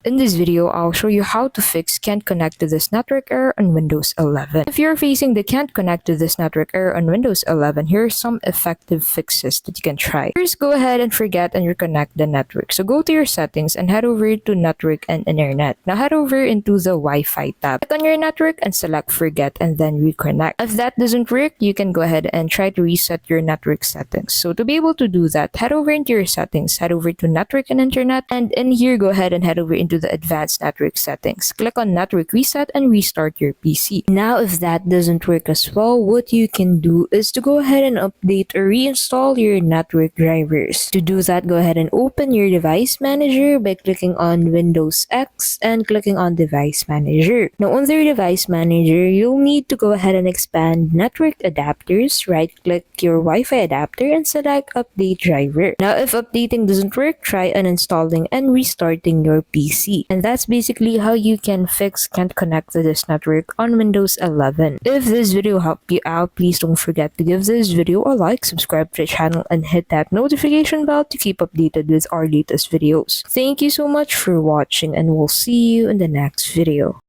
In this video, I'll show you how to fix can't connect to this network error on Windows 11. If you're facing the can't connect to this network error on Windows 11, here are some effective fixes that you can try. First, go ahead and forget and reconnect the network. So go to your settings and head over to network and internet. Now head over into the Wi-Fi tab. Click on your network and select forget and then reconnect. If that doesn't work, you can go ahead and try to reset your network settings. So to be able to do that, head over into your settings, head over to network and internet, and in here, go ahead and head over into the advanced network settings. Click on network reset and restart your PC. Now, if that doesn't work as well, what you can do is to go ahead and update or reinstall your network drivers. To do that, go ahead and open your device manager by clicking on Windows X and clicking on device manager. Now, on their device manager, you'll need to go ahead and expand network adapters, right click your Wi-Fi adapter and select update driver. Now, if updating doesn't work, try uninstalling and restarting your PC. And that's basically how you can fix can't connect to this network on Windows 11. If this video helped you out, please don't forget to give this video a like, subscribe to the channel, and hit that notification bell to keep updated with our latest videos. Thank you so much for watching, and we'll see you in the next video.